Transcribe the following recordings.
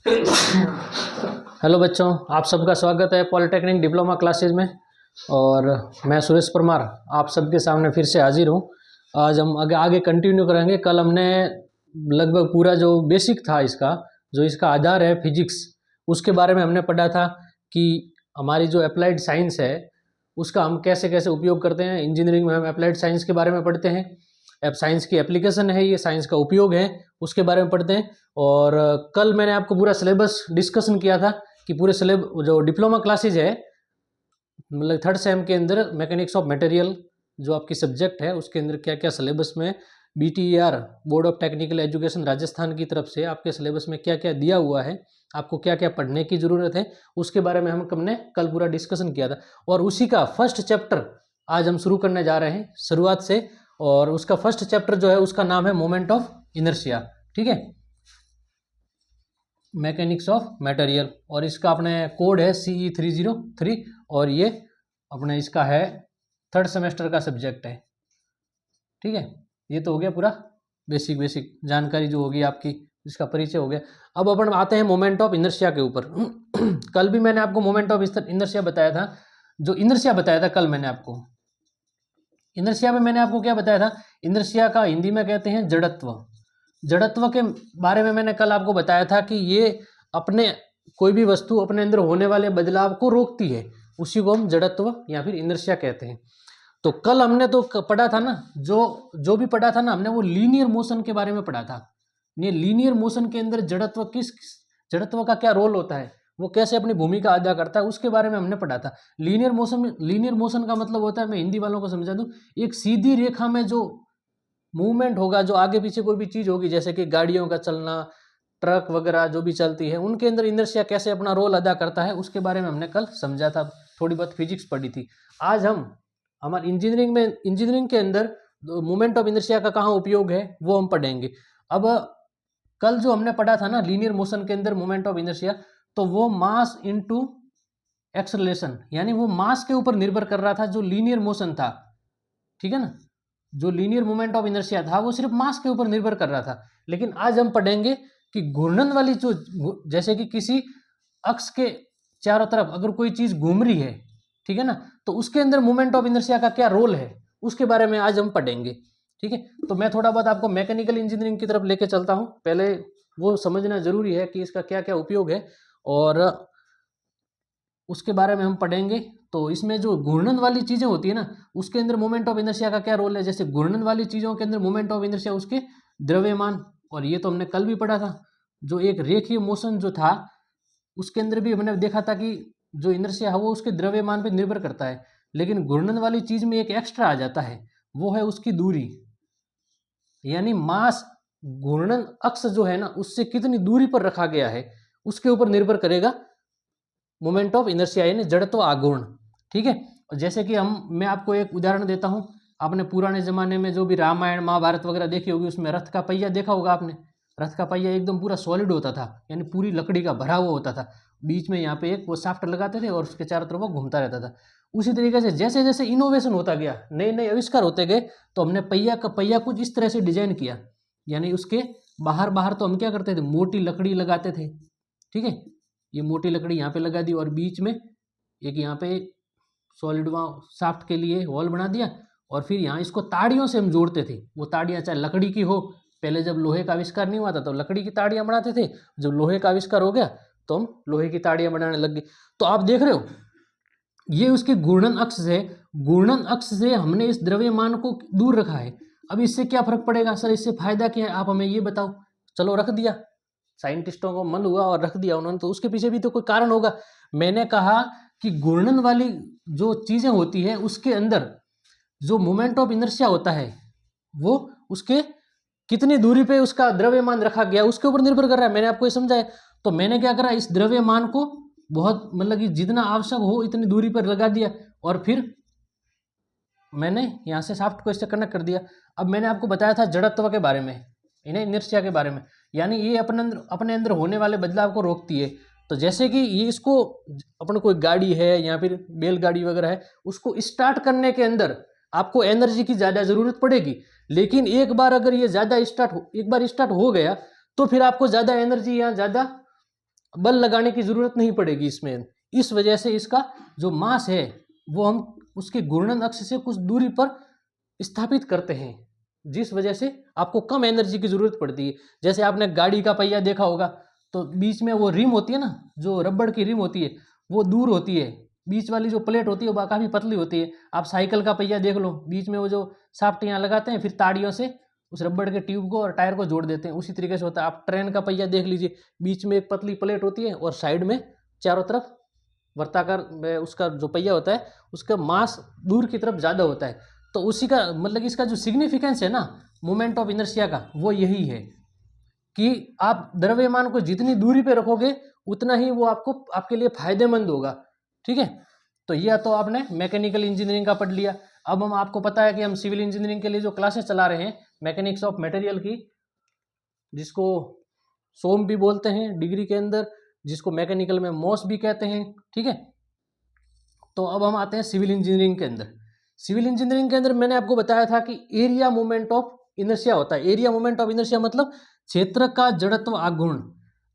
Hello बच्चों, आप सबका स्वागत है पॉलिटेक्निक डिप्लोमा क्लासेज में। और मैं सुरेश परमार आप सबके सामने फिर से हाजिर हूँ। आज हम आगे कंटिन्यू करेंगे। कल हमने लगभग पूरा जो बेसिक था इसका, जो इसका आधार है फिजिक्स, उसके बारे में हमने पढ़ा था कि हमारी जो अप्लाइड साइंस है उसका हम कैसे कैसे उपयोग करते हैं। इंजीनियरिंग में हम अप्लाइड साइंस के बारे में पढ़ते हैं। अब साइंस की एप्लीकेशन है, ये साइंस का उपयोग है, उसके बारे में पढ़ते हैं। और कल मैंने आपको पूरा सिलेबस डिस्कशन किया था कि पूरे जो डिप्लोमा क्लासेज है, मतलब थर्ड सेम के अंदर मैकेनिक्स ऑफ मटेरियल जो आपकी सब्जेक्ट है उसके अंदर क्या क्या सिलेबस में BTER board of technical education Rajasthan की तरफ से आपके सिलेबस में क्या क्या दिया हुआ है, आपको क्या क्या पढ़ने की ज़रूरत है, उसके बारे में हमने कल पूरा डिस्कशन किया था। और उसी का फर्स्ट चैप्टर आज हम शुरू करने जा रहे हैं शुरुआत से। और उसका फर्स्ट चैप्टर जो है उसका नाम है मोमेंट ऑफ इनर्शिया। ठीक है, मैकेनिक्स ऑफ मटेरियल। और इसका अपने कोड है CE303। और ये अपने इसका है थर्ड सेमेस्टर का सब्जेक्ट है। ठीक है, ये तो हो गया पूरा बेसिक जानकारी जो होगी आपकी, इसका परिचय हो गया। अब अपन आते हैं मोमेंट ऑफ इनर्शिया के ऊपर। कल भी मैंने आपको मोमेंट ऑफ इनर्शिया बताया था। जो इनर्शिया बताया था कल मैंने आपको, इनर्शिया में मैंने आपको क्या बताया था, इनर्शिया का हिंदी में कहते हैं जड़त्व। जड़त्व के बारे में मैंने कल आपको बताया था कि ये अपने कोई भी वस्तु अपने अंदर होने वाले बदलाव को रोकती है, उसी को हम जड़त्व या फिर इनर्शिया कहते हैं। तो कल हमने तो पढ़ा था ना, जो भी पढ़ा था ना हमने, वो लीनियर मोशन के बारे में पढ़ा था। ये लीनियर मोशन के अंदर जड़त्व का क्या रोल होता है, वो कैसे अपनी भूमिका अदा करता है, उसके बारे में हमने पढ़ा था। लीनियर मोशन का मतलब होता है, मैं हिंदी वालों को समझा दूं, एक सीधी रेखा में जो मूवमेंट होगा, जो आगे पीछे कोई भी चीज होगी, जैसे कि गाड़ियों का चलना, ट्रक वगैरह जो भी चलती है, उनके अंदर इनर्शिया कैसे अपना रोल अदा करता है, उसके बारे में हमने कल समझा था। थोड़ी बहुत फिजिक्स पढ़ी थी। आज हम हमारे इंजीनियरिंग के अंदर मोमेंट ऑफ इनर्शिया का कहाँ उपयोग है वो हम पढ़ेंगे। अब कल जो हमने पढ़ा था ना लीनियर मोशन के अंदर मोमेंट ऑफ इनर्शिया, तो वो मास इनटू एक्सेलरेशन, यानी वो मास के ऊपर निर्भर कर रहा था जो लीनियर मोशन था। ठीक है ना, जो लीनियर मोमेंट ऑफ इनर्शिया था वो सिर्फ मास के ऊपर निर्भर कर रहा था। लेकिन आज हम पढ़ेंगे कि घूर्णन वाली जो, जैसे कि किसी अक्ष के चारों तरफ अगर कोई चीज घूम रही है, ठीक है ना, तो उसके अंदर मोमेंट ऑफ इनर्शिया का क्या रोल है, उसके बारे में आज हम पढ़ेंगे। ठीक है, तो मैं थोड़ा बहुत आपको मैकेनिकल इंजीनियरिंग की तरफ लेके चलता हूँ। पहले वो समझना जरूरी है कि इसका क्या क्या उपयोग है, और उसके बारे में हम पढ़ेंगे। तो इसमें जो घूर्णन वाली चीजें होती है ना, उसके अंदर मोमेंट ऑफ इनर्शिया का क्या रोल है। जैसे घूर्णन वाली चीजों के अंदर मोमेंट ऑफ इनर्शिया उसके द्रव्यमान, और ये तो हमने कल भी पढ़ा था। जो एक रेखीय मोशन जो था उसके अंदर भी हमने देखा था कि जो इनर्शिया है वो उसके द्रव्यमान पे निर्भर करता है। लेकिन घूर्णन वाली चीज में एक एक्स्ट्रा आ जाता है, वो है उसकी दूरी, यानी मास घूर्णन अक्ष जो है ना उससे कितनी दूरी पर रखा गया है, उसके ऊपर निर्भर करेगा मोमेंट ऑफ इनर्शिया, यानी जड़त्व आघूर्ण। ठीक है, जैसे कि मैं आपको एक उदाहरण देता हूं। आपने पुराने जमाने में जो भी रामायण महाभारत वगैरह देखी होगी, उसमें रथ का पहिया देखा होगा आपने। रथ का पहिया एकदम पूरा सॉलिड होता था, यानी पूरी लकड़ी का भरा हुआ होता था। बीच में यहाँ पे एक वो शाफ्ट लगाते थे और उसके चारों तरफ वो घूमता रहता था। उसी तरीके से जैसे जैसे इनोवेशन होता गया, नए नए आविष्कार होते गए, तो हमने पहिया कुछ इस तरह से डिजाइन किया। यानी उसके बाहर बाहर तो हम क्या करते थे, मोटी लकड़ी लगाते थे। ठीक है, ये मोटी लकड़ी यहाँ पे लगा दी और बीच में एक यहाँ पे सॉलिड शाफ्ट के लिए होल बना दिया, और फिर यहाँ इसको ताड़ियों से हम जोड़ते थे। वो ताड़ियाँ चाहे लकड़ी की हो, पहले जब लोहे का आविष्कार नहीं हुआ था तो लकड़ी की ताड़ियाँ बनाते थे। जब लोहे का आविष्कार हो गया तो हम लोहे की ताड़ियाँ बनाने लग गए। तो आप देख रहे हो, ये उसके घूर्णन अक्ष से हमने इस द्रव्यमान को दूर रखा है। अब इससे क्या फर्क पड़ेगा सर, इससे फायदा क्या है, आप हमें ये बताओ। चलो रख दिया, साइंटिस्टों को मन हुआ और रख दिया उन्होंने, तो उसके पीछे भी तो कोई कारण होगा। मैंने कहा कि घूर्णन वाली जो चीजें होती है उसके अंदर जो मोमेंट ऑफ इनर्शिया होता है वो उसके कितनी दूरी पे उसका द्रव्यमान रखा गया उसके ऊपर निर्भर कर रहा है। मैंने आपको ये समझाया। तो मैंने क्या करा, इस द्रव्यमान को बहुत मतलब कि जितना आवश्यक हो इतनी दूरी पर लगा दिया, और फिर मैंने यहाँ से शाफ्ट को इससे कनेक्ट कर दिया। अब मैंने आपको बताया था जड़त्व के बारे में, इन्हें इनर्शिया के बारे में, यानी ये अपने अंदर होने वाले बदलाव को रोकती है। तो जैसे कि ये इसको अपन कोई गाड़ी है या फिर बैलगाड़ी वगैरह है, उसको स्टार्ट करने के अंदर आपको एनर्जी की ज़्यादा ज़रूरत पड़ेगी। लेकिन एक बार अगर ये एक बार स्टार्ट हो गया तो फिर आपको ज़्यादा एनर्जी या ज़्यादा बल लगाने की ज़रूरत नहीं पड़ेगी इसमें। इस वजह से इसका जो मास है वो हम उसके घूर्णन अक्ष से कुछ दूरी पर स्थापित करते हैं, जिस वजह से आपको कम एनर्जी की ज़रूरत पड़ती है। जैसे आपने गाड़ी का पहिया देखा होगा, तो बीच में वो रिम होती है ना, जो रबड़ की रिम होती है वो दूर होती है, बीच वाली जो प्लेट होती है वो काफ़ी पतली होती है। आप साइकिल का पहिया देख लो, बीच में वो जो साफ्टियाँ लगाते हैं, फिर ताड़ियों से उस रबड़ के ट्यूब को और टायर को जोड़ देते हैं, उसी तरीके से होता है। आप ट्रेन का पहिया देख लीजिए, बीच में एक पतली प्लेट होती है और साइड में चारों तरफ वर्ताकार में उसका जो पहिया होता है उसका मास दूर की तरफ ज़्यादा होता है। तो उसी का मतलब इसका जो सिग्निफिकेंस है ना मोमेंट ऑफ इनर्शिया का, वो यही है कि आप द्रव्यमान को जितनी दूरी पे रखोगे उतना ही वो आपको आपके लिए फायदेमंद होगा। ठीक है, तो यह तो आपने मैकेनिकल इंजीनियरिंग का पढ़ लिया। अब हम आपको पता है कि हम सिविल इंजीनियरिंग के लिए जो क्लासेस चला रहे हैं मैकेनिक्स ऑफ मटेरियल की, जिसको सोम भी बोलते हैं डिग्री के अंदर, जिसको मैकेनिकल में मॉस भी कहते हैं। ठीक है, तो अब हम आते हैं सिविल इंजीनियरिंग के अंदर। सिविल इंजीनियरिंग के अंदर मैंने आपको बताया था कि एरिया मोमेंट ऑफ इनर्शिया होता है। एरिया मोमेंट ऑफ इनर्शिया मतलब क्षेत्र का जड़त्व आघूर्ण।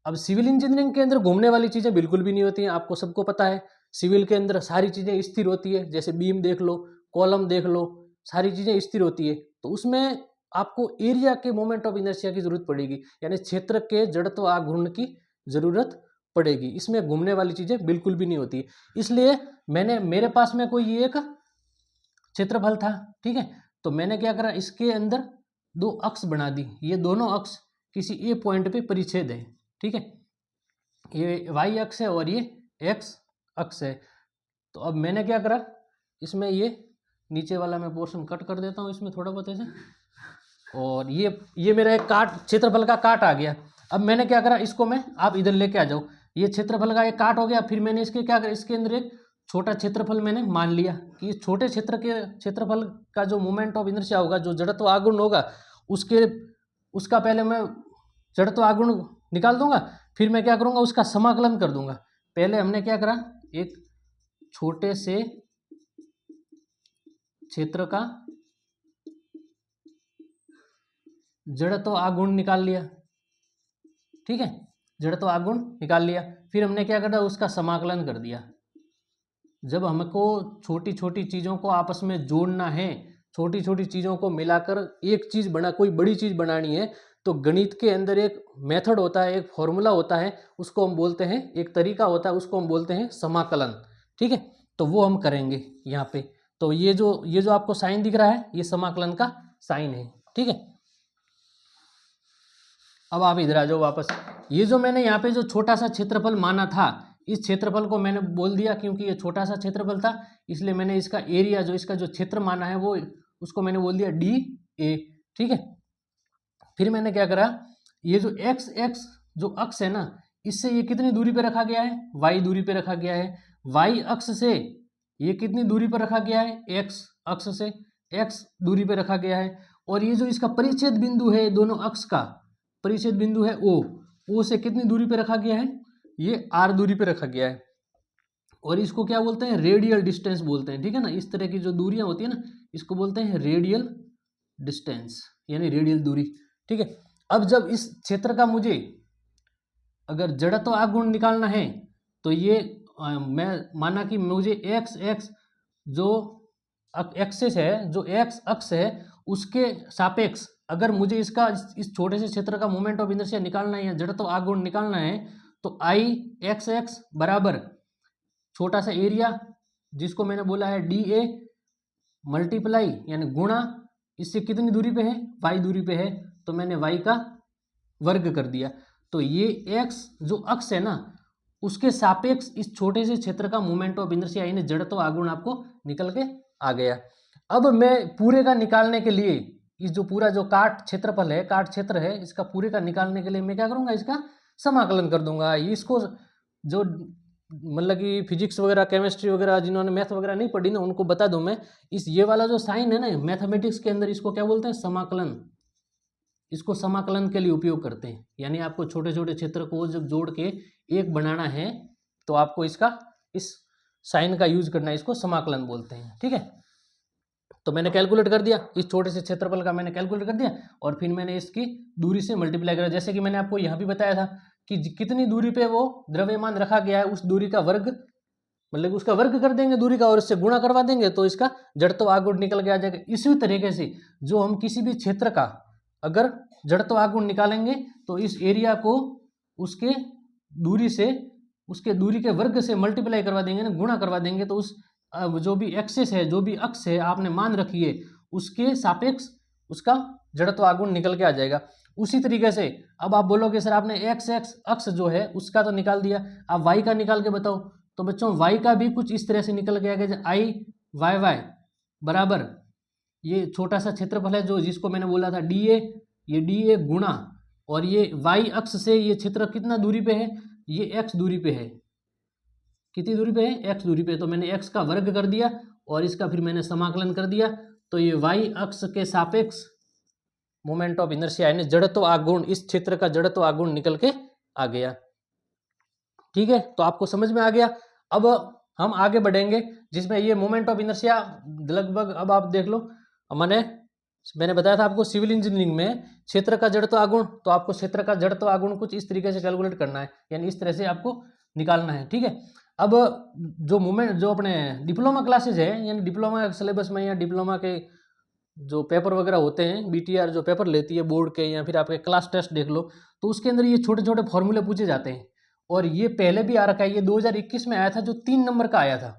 अब सिविल इंजीनियरिंग के अंदर घूमने वाली चीज़ें बिल्कुल भी नहीं होती हैं, आपको सबको पता है। सिविल के अंदर सारी चीज़ें स्थिर होती है, जैसे बीम देख लो, कॉलम देख लो, सारी चीज़ें स्थिर होती है। तो उसमें आपको एरिया के मोमेंट ऑफ इनर्शिया की जरूरत पड़ेगी, यानी क्षेत्र के जड़त्व आघूर्ण की जरूरत पड़ेगी। इसमें घूमने वाली चीज़ें बिल्कुल भी नहीं होती। इसलिए मेरे पास में कोई एक क्षेत्रफल था, ठीक है, तो मैंने क्या करा, इसके अंदर दो अक्ष बना दी। ये दोनों अक्ष किसी ए पॉइंट पे परिच्छेद है। ठीक है, ये वाई अक्ष है और ये एक्स अक्ष है। तो अब मैंने क्या करा, इसमें ये नीचे वाला मैं पोर्शन कट कर देता हूँ इसमें थोड़ा बहुत ऐसे, और ये मेरा एक काट, क्षेत्रफल का काट आ गया। अब मैंने क्या करा, इसको मैं, आप इधर लेके आ जाओ, ये क्षेत्रफल का एक काट हो गया। फिर मैंने इसके क्या करा, इसके अंदर एक छोटा क्षेत्रफल मैंने मान लिया कि इस छोटे क्षेत्रफल का जो मोमेंट ऑफ इनर्शिया होगा, जो जड़त्व आघूर्ण होगा, उसका पहले मैं जड़त्व आघूर्ण निकाल दूंगा। फिर मैं क्या करूंगा, उसका समाकलन कर दूंगा। पहले हमने क्या करा, एक छोटे से क्षेत्र का जड़त्व आघूर्ण निकाल लिया। ठीक है, जड़त्व आघूर्ण निकाल लिया। फिर हमने क्या करा, उसका समाकलन कर दिया। जब हमको छोटी छोटी चीज़ों को आपस में जोड़ना है, छोटी छोटी चीज़ों को मिलाकर एक चीज़ कोई बड़ी चीज़ बनानी है, तो गणित के अंदर एक मेथड होता है, एक फॉर्मूला होता है, उसको हम बोलते हैं, एक तरीका होता है, उसको हम बोलते हैं समाकलन। ठीक है, तो वो हम करेंगे यहाँ पे। तो ये जो आपको साइन दिख रहा है, ये समाकलन का साइन है। ठीक है, अब आप इधर आ जाओ वापस। ये जो मैंने यहाँ पे जो छोटा सा क्षेत्रफल माना था, इस क्षेत्रफल को मैंने बोल दिया, क्योंकि ये छोटा सा क्षेत्रफल था, इसलिए मैंने इसका एरिया, जो इसका जो क्षेत्र माना है, वो उसको मैंने बोल दिया डी ए। ठीक है, फिर मैंने क्या करा, ये जो एक्स एक्स जो अक्ष है ना, इससे ये कितनी दूरी पे रखा गया है, वाई दूरी पे रखा गया है। वाई अक्ष से ये कितनी दूरी पर रखा गया है, एक्स अक्ष से एक्स दूरी पे रखा गया है। और ये जो इसका परिच्छेद बिंदु है, दोनों अक्ष का परिच्छेद बिंदु है ओ से कितनी दूरी पे रखा गया है, ये आर दूरी पे रखा गया है। और इसको क्या बोलते हैं, रेडियल डिस्टेंस बोलते हैं। ठीक है ना, इस तरह की जो दूरियां होती है ना, इसको बोलते हैं रेडियल डिस्टेंस, यानी रेडियल दूरी। ठीक है, अब जब इस क्षेत्र का मुझे अगर जड़त्व आघूर्ण निकालना है, तो ये मैं माना कि मुझे एक्स जो एक्सिस है, जो एक्स अक्ष है, उसके सापेक्ष अगर मुझे इसका इस छोटे से क्षेत्र का मोमेंट ऑफ इनर्शिया निकालना है या जड़त्व आघूर्ण निकालना है, तो आई एक्स बराबर छोटा सा एरिया, जिसको मैंने बोला है डी ए, मल्टीप्लाई यानी गुणा, इससे कितनी दूरी पे है, वाई दूरी पे है, तो मैंने वाई का वर्ग कर दिया। तो ये एक्स जो अक्ष है ना, उसके सापेक्ष इस छोटे से क्षेत्र का मोमेंट ऑफ इनर्शिया यानी जड़त्व आघूर्ण आपको निकल के आ गया। अब मैं पूरे का निकालने के लिए, इस जो पूरा जो काट क्षेत्रफल है, काट क्षेत्र है, इसका पूरे का निकालने के लिए मैं क्या करूंगा, इसका समाकलन कर दूंगा। इसको जो मतलब कि फिजिक्स वगैरह, केमिस्ट्री वगैरह, जिन्होंने मैथ वगैरह नहीं पढ़ी ना, उनको बता दूं मैं, ये वाला जो साइन है ना मैथमेटिक्स के अंदर, इसको क्या बोलते हैं, समाकलन। इसको समाकलन के लिए उपयोग करते हैं। यानी आपको छोटे छोटे क्षेत्र को जब जोड़ के एक बनाना है, तो आपको इसका इस साइन का यूज करना है, इसको समाकलन बोलते हैं। ठीक है, तो मैंने कैलकुलेट कर दिया, इस छोटे से क्षेत्रफल का मैंने कैलकुलेट कर दिया, और फिर मैंने इसकी दूरी से मल्टीप्लाई करा। जैसे कि मैंने आपको यहाँ भी बताया था कि कितनी दूरी पे वो द्रव्यमान रखा गया है उस दूरी का वर्ग, मतलब उसका वर्ग कर देंगे दूरी का और इससे गुणा करवा देंगे तो इसका जड़त्व आघूर्ण निकल के आ जाएगा। इसी तरीके से जो हम किसी भी क्षेत्र का अगर जड़त्व आघूर्ण निकालेंगे तो इस एरिया को उसके दूरी से, उसके दूरी के वर्ग से मल्टीप्लाई करवा देंगे ना, गुणा करवा देंगे तो उस जो भी एक्सिस है, जो भी अक्ष है आपने मान रखी है, उसके सापेक्ष उसका जड़त्व आघूर्ण निकल के आ जाएगा। उसी तरीके से अब आप बोलोगे सर आपने एक्स एक्स अक्ष जो है उसका तो निकाल दिया, आप वाई का निकाल के बताओ। तो बच्चों वाई का भी कुछ इस तरह से निकल के आएगा, आई वाई वाई बराबर ये छोटा सा क्षेत्रफल है जो जिसको मैंने बोला था डी ए, ये डी ए गुणा और ये वाई अक्ष से ये क्षेत्र कितना दूरी पे है, ये एक्स दूरी पे है। कितनी दूरी पे है, एक्स दूरी पे। तो मैंने एक्स का वर्ग कर दिया और इसका फिर मैंने समाकलन कर दिया, तो ये वाई अक्ष के सापेक्ष मोमेंट ऑफ इनर्शिया यानी जड़त्व आघूर्ण, इस क्षेत्र का जड़त्व आघूर्ण निकल के आ गया। ठीक है, तो आपको समझ में आ गया। अब हम आगे बढ़ेंगे जिसमें ये मोमेंट ऑफ इनर्शिया लगभग, अब आप देख लो, मैंने बताया था आपको सिविल इंजीनियरिंग में क्षेत्र का जड़त्व आघूर्ण, तो आपको क्षेत्र का जड़त्व आघूर्ण कुछ इस तरीके से कैलकुलेट करना है, यानी इस तरह से आपको निकालना है। ठीक है, अब जो मोमेंट जो अपने डिप्लोमा क्लासेज है, यानी डिप्लोमा सिलेबस में या डिप्लोमा के जो पेपर वगैरह होते हैं, बीटीआर जो पेपर लेती है बोर्ड के, या फिर आपके क्लास टेस्ट देख लो, तो उसके अंदर ये छोटे छोटे फॉर्मूले पूछे जाते हैं। और ये पहले भी आ रखा है, ये 2021 में आया था जो 3 नंबर का आया था।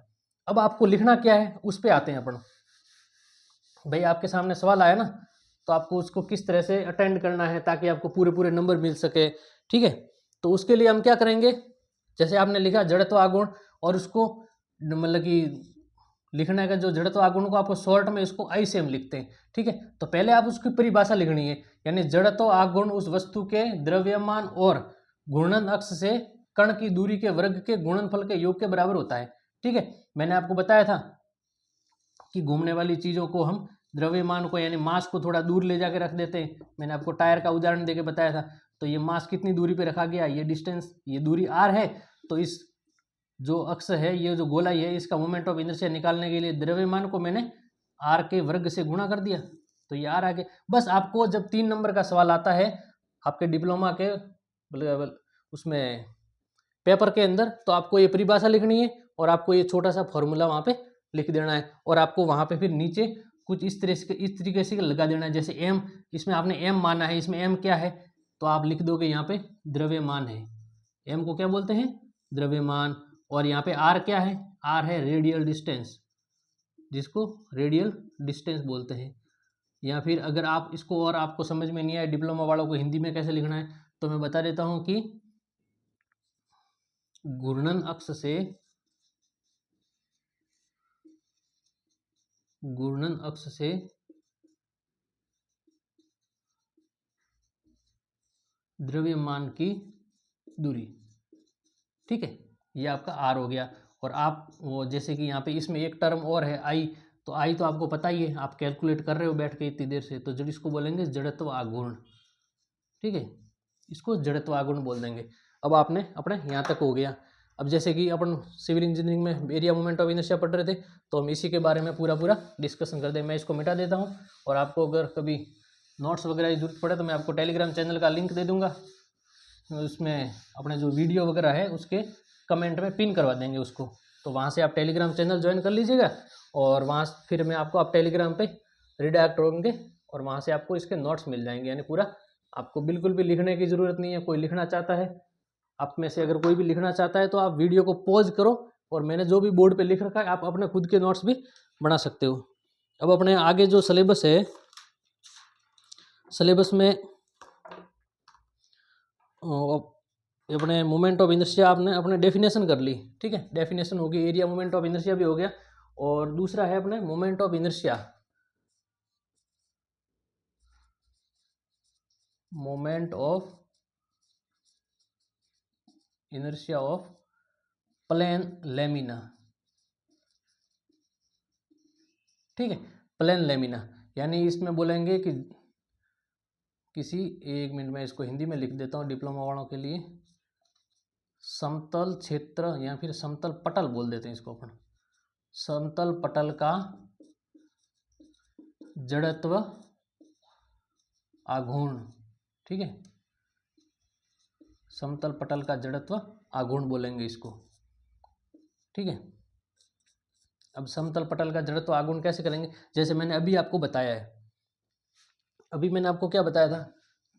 अब आपको लिखना क्या है उस पर आते हैं अपन। भाई आपके सामने सवाल आया ना, तो आपको उसको किस तरह से अटेंड करना है ताकि आपको पूरे पूरे नंबर मिल सके। ठीक है, तो उसके लिए हम क्या करेंगे, जैसे आपने लिखा जड़त्व आघूर्ण, और उसको मतलब कि लिखने का जो जड़त्व आघूर्ण को आपको शॉर्ट में इसको आई से हम लिखते हैं। ठीक है, तो पहले आप उसकी परिभाषा लिखनी है, यानी जड़त्व आघूर्ण उस वस्तु के द्रव्यमान और घूर्णन अक्ष से कण की दूरी के वर्ग के गुणनफल के योग के बराबर होता है। ठीक है, मैंने आपको बताया था कि घूमने वाली चीज़ों को हम द्रव्यमान को यानी मास को थोड़ा दूर ले जाके रख देते हैं। मैंने आपको टायर का उदाहरण देके बताया था, तो ये मास कितनी दूरी पे रखा गया, ये डिस्टेंस, ये दूरी आर है, तो इस जो अक्ष है, ये जो गोलाई है, इसका मोमेंट ऑफ इनर्शिया निकालने के लिए द्रव्यमान को मैंने आर के वर्ग से गुणा कर दिया, तो ये आर आ गया। बस आपको जब 3 नंबर का सवाल आता है आपके डिप्लोमा के उसमें पेपर के अंदर, तो आपको ये परिभाषा लिखनी है और आपको ये छोटा सा फॉर्मूला वहाँ पे लिख देना है, और आपको वहाँ पे फिर नीचे कुछ इस तरीके से लगा देना है। जैसे एम, इसमें आपने एम माना है, इसमें एम क्या है, तो आप लिख दोगे यहाँ पे द्रव्यमान है, एम को क्या बोलते हैं, द्रव्यमान। और यहाँ पे आर क्या है, आर है रेडियल डिस्टेंस, जिसको रेडियल डिस्टेंस बोलते हैं। या फिर अगर आप इसको और आपको समझ में नहीं आए डिप्लोमा वालों को हिंदी में कैसे लिखना है, तो मैं बता देता हूँ कि घूर्णन अक्ष से द्रव्यमान की दूरी। ठीक है, ये आपका आर हो गया। और आप वो जैसे कि यहाँ पे इसमें एक टर्म और है आई, तो आई तो आपको पता ही है, आप कैलकुलेट कर रहे हो बैठ के इतनी देर से, तो जब इसको बोलेंगे जड़त्व आघूर्ण। ठीक है, इसको जड़त्व आघूर्ण बोल देंगे। अब आपने अपने यहाँ तक हो गया। अब जैसे कि अपन सिविल इंजीनियरिंग में एरिया मोमेंट ऑफ इनर्शिया पढ़ रहे थे, तो हम इसी के बारे में पूरा डिस्कशन कर दें। मैं इसको मिटा देता हूँ, और आपको अगर कभी नोट्स वगैरह की जरूरत पड़े तो मैं आपको टेलीग्राम चैनल का लिंक दे दूँगा, उसमें अपने जो वीडियो वगैरह है उसके कमेंट में पिन करवा देंगे उसको, तो वहाँ से आप टेलीग्राम चैनल ज्वाइन कर लीजिएगा, और वहाँ फिर मैं आपको आप टेलीग्राम पे रिडायरेक्ट होंगे, और वहाँ से आपको इसके नोट्स मिल जाएंगे। यानी पूरा आपको बिल्कुल भी लिखने की ज़रूरत नहीं है। कोई लिखना चाहता है आप में से, अगर कोई भी लिखना चाहता है तो आप वीडियो को पॉज करो, और मैंने जो भी बोर्ड पे लिख रखा है आप अपने खुद के नोट्स भी बना सकते हो। अब अपने आगे जो सिलेबस है, सिलेबस में अपने मोमेंट ऑफ इनर्शिया आपने अपने डेफिनेशन कर ली। ठीक है, डेफिनेशन होगी, एरिया मोमेंट ऑफ इनर्शिया भी हो गया, और दूसरा है अपने moment of inertia, moment of inertia of plane lamina. ठीक है, प्लेन लेमिना, यानी इसमें बोलेंगे कि किसी, एक मिनट में इसको हिंदी में लिख देता हूँ डिप्लोमा वालों के लिए, समतल क्षेत्र या फिर समतल पटल बोल देते हैं इसको अपन, समतल पटल का जड़त्व आघूर्ण। ठीक है, समतल पटल का जड़त्व आघूर्ण बोलेंगे इसको, ठीक है। अब समतल पटल का जड़त्व आघूर्ण कैसे करेंगे, जैसे मैंने अभी आपको बताया है। अभी मैंने आपको क्या बताया था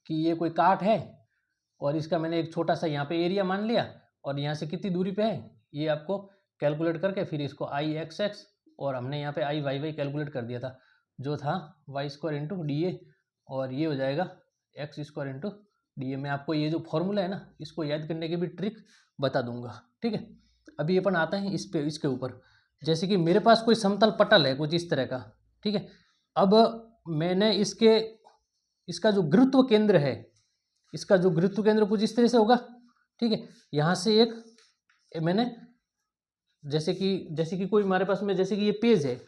कि ये कोई काट है और इसका मैंने एक छोटा सा यहाँ पे एरिया मान लिया और यहाँ से कितनी दूरी पे है ये आपको कैलकुलेट करके फिर इसको आई एक्स एक्स और हमने यहाँ पे आई वाई वाई कैलकुलेट कर दिया था, जो था Y square into D A और ये हो जाएगा X square into D A. मैं आपको ये जो फॉर्मूला है ना इसको याद करने की भी ट्रिक बता दूंगा, ठीक है। अभी अपन आता है इस पे, इसके ऊपर। जैसे कि मेरे पास कोई समतल पटल है कुछ इस तरह का, ठीक है। अब मैंने इसका जो गुरुत्व केंद्र है, इसका जो गुरुत्व केंद्र कुछ इस तरह से होगा, ठीक है। यहाँ से एक मैंने जैसे कि कोई हमारे पास में जैसे कि ये पेज है,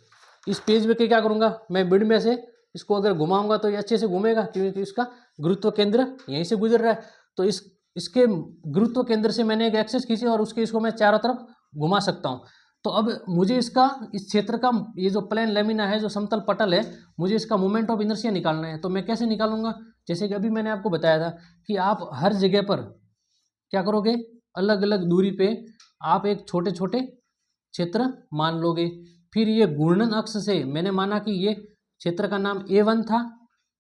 इस पेज में क्या करूँगा मैं, बिड में से इसको अगर घुमाऊंगा तो ये अच्छे से घूमेगा क्योंकि इसका गुरुत्व केंद्र यहीं से गुजर रहा है। तो इसके गुरुत्व केंद्र से मैंने एक एक्सिस खींची और इसको मैं चारों तरफ घुमा सकता हूँ। तो अब मुझे इस क्षेत्र का ये जो प्लेन लेमिना है, जो समतल पटल है, मुझे इसका मोमेंट ऑफ इनर्शिया निकालना है। तो मैं कैसे निकालूंगा, जैसे कि अभी मैंने आपको बताया था कि आप हर जगह पर क्या करोगे, अलग अलग दूरी पे आप एक छोटे छोटे क्षेत्र मान लोगे। फिर ये घूर्णन अक्ष से मैंने माना कि ये क्षेत्र का नाम A1 था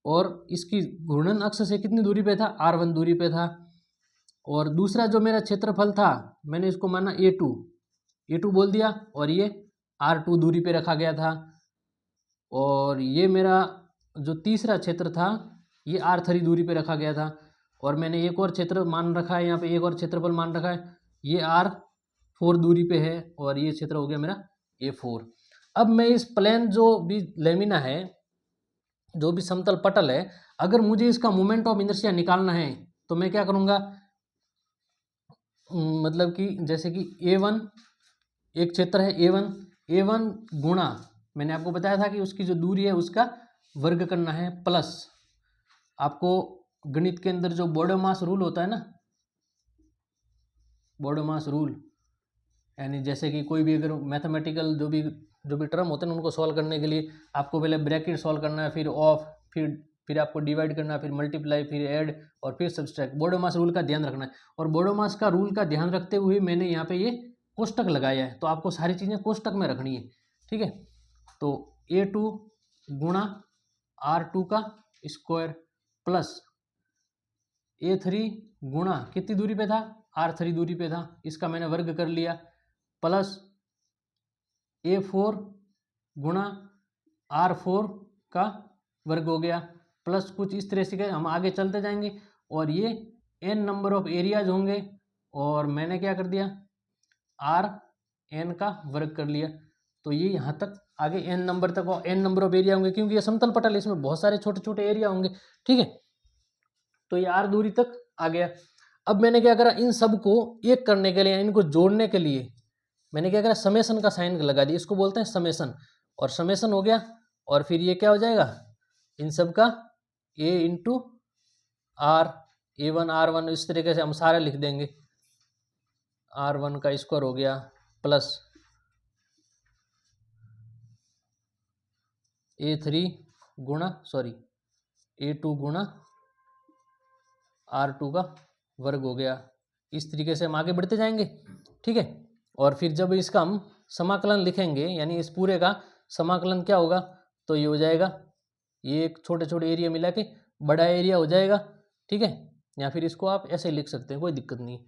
और इसकी घूर्णन अक्ष से कितनी दूरी पे था, R1 दूरी पे था। और दूसरा जो मेरा क्षेत्रफल था मैंने इसको माना A2 बोल दिया और ये R2 दूरी पे रखा गया था। और ये मेरा जो तीसरा क्षेत्र था ये R3 दूरी पे रखा गया था। और मैंने एक और क्षेत्र मान रखा है, यहाँ पे एक और क्षेत्रफल मान रखा है, ये R4 दूरी पे है और ये क्षेत्र हो गया मेरा A4। अब मैं इस प्लेन जो भी लेमिना है, जो भी समतल पटल है, अगर मुझे इसका मोमेंट ऑफ इनर्शिया निकालना है तो मैं क्या करूँगा, मतलब कि जैसे कि A1 एक क्षेत्र है, A1 गुणा मैंने आपको बताया था कि उसकी जो दूरी है उसका वर्ग करना है, प्लस आपको गणित के अंदर जो बोडोमास रूल होता है ना, बोडोमास रूल, यानी जैसे कि कोई भी अगर मैथमेटिकल जो भी टर्म होते हैं उनको सॉल्व करने के लिए आपको पहले ब्रैकेट सॉल्व करना है, फिर ऑफ, फिर आपको डिवाइड करना है, फिर मल्टीप्लाई, फिर ऐड और फिर सब्सट्रैक्ट। बोडोमास रूल का ध्यान रखना है। और बोडोमास का रूल का ध्यान रखते हुए मैंने यहाँ पे ये कोष्टक लगाया है, तो आपको सारी चीज़ें कोष्टक में रखनी है, ठीक है। तो A2 गुणा R2 का स्क्वायर प्लस A3 गुणा कितनी दूरी पे था, R3 दूरी पे था, इसका मैंने वर्ग कर लिया, प्लस A4 गुणा R4 का वर्ग हो गया, प्लस कुछ इस तरह से हम आगे चलते जाएंगे और ये n नंबर ऑफ एरियाज होंगे और मैंने क्या कर दिया, RN का वर्ग कर लिया। तो ये यहाँ तक आगे n नंबर तक और n नंबर ऑफ एरिया होंगे, क्योंकि ये समतल पटल है, इसमें बहुत सारे छोटे छोटे एरिया होंगे, ठीक है। तो ये R दूरी तक आ गया। अब मैंने क्या करा, इन सब को एक करने के लिए, इनको जोड़ने के लिए मैंने क्या करा, समेसन का साइन लगा दिया, इसको बोलते हैं समेसन। और समेसन हो गया और फिर ये क्या हो जाएगा, इन सब का A into R, A1 R1 इस तरीके से हम सारे लिख देंगे। R1 का स्क्वायर हो गया प्लस A3 गुणा A2 गुणा R2 का वर्ग हो गया। इस तरीके से हम आगे बढ़ते जाएंगे, ठीक है। और फिर जब इसका हम समाकलन लिखेंगे, यानी इस पूरे का समाकलन क्या होगा, तो ये हो जाएगा, ये एक छोटे छोटे एरिया मिला के बड़ा एरिया हो जाएगा, ठीक है। या फिर इसको आप ऐसे लिख सकते हैं, कोई दिक्कत नहीं।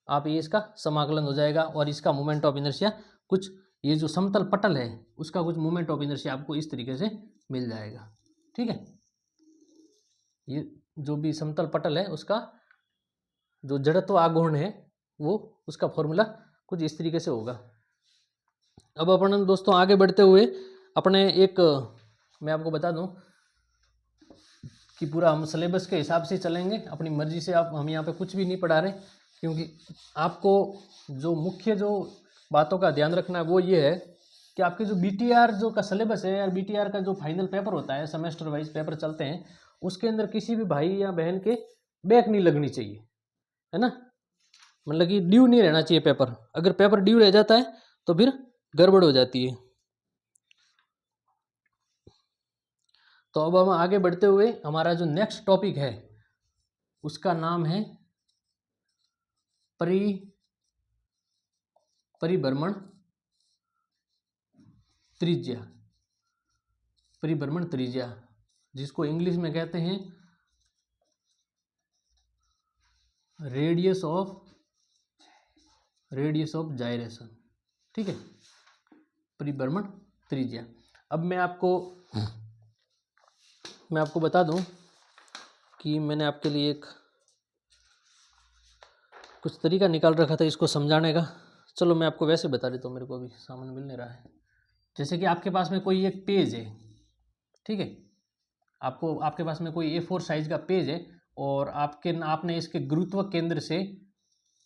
आप ये इसका समाकलन हो जाएगा और इसका मोमेंट ऑफ इनर्शिया कुछ, ये जो समतल पटल है उसका कुछ मोमेंट ऑफ इनर्शिया आपको इस तरीके से मिल जाएगा, ठीक है। ये जो भी समतल पटल है उसका जो जड़त्व आघूर्ण है वो उसका फॉर्मूला कुछ इस तरीके से होगा। अब अपन दोस्तों आगे बढ़ते हुए अपने एक, मैं आपको बता दूं कि पूरा हम सिलेबस के हिसाब से चलेंगे, अपनी मर्जी से। आप हम यहाँ पे कुछ भी नहीं पढ़ा रहे, क्योंकि आपको जो मुख्य जो बातों का ध्यान रखना है वो ये है कि आपके जो BTR जो का सिलेबस है, यार BTR का जो फाइनल पेपर होता है, सेमेस्टर वाइज पेपर चलते हैं, उसके अंदर किसी भी भाई या बहन के बैक नहीं लगनी चाहिए, है ना। मतलब कि ड्यू नहीं रहना चाहिए पेपर। अगर पेपर ड्यू रह जाता है तो फिर गड़बड़ हो जाती है। तो अब हम आगे बढ़ते हुए हमारा जो नेक्स्ट टॉपिक है उसका नाम है परिभ्रमण त्रिज्या, परिभ्रमण त्रिज्या जिसको इंग्लिश में कहते हैं रेडियस ऑफ जाइरेशन। ठीक है, परिभ्रमण त्रिज्या। अब मैं आपको बता दूं कि मैंने आपके लिए एक कुछ तरीका निकाल रखा था इसको समझाने का। चलो मैं आपको वैसे बता देता हूँ, मेरे को अभी सामने मिल नहीं रहा है। जैसे कि आपके पास में कोई एक पेज है, ठीक है, आपके पास में कोई A4 साइज का पेज है और आपने इसके गुरुत्व केंद्र से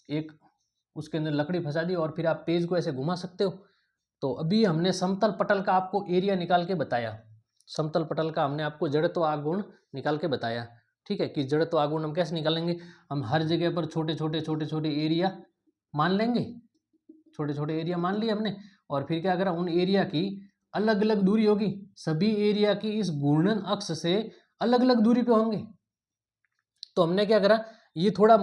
एक उसके अंदर लकड़ी फंसा दी और फिर आप पेज को ऐसे घुमा सकते हो। तो अभी हमने समतल पटल का आपको एरिया निकाल के बताया, समतल पटल का हमने आपको जड़त्व आघूर्ण निकाल के बताया। ठीक है, कि जड़त्व आघूर्ण हम कैसे निकालेंगे, हम हर जगह पर छोटे छोटे एरिया मान लेंगे, छोटे छोटे एरिया मान लिए हमने, और फिर क्या करा, उन एरिया की अलग अलग दूरी होगी, सभी एरिया की इस घूर्णन अक्ष से अलग अलग दूरी पे होंगे। तो हमने क्या करा, ये थोड़ा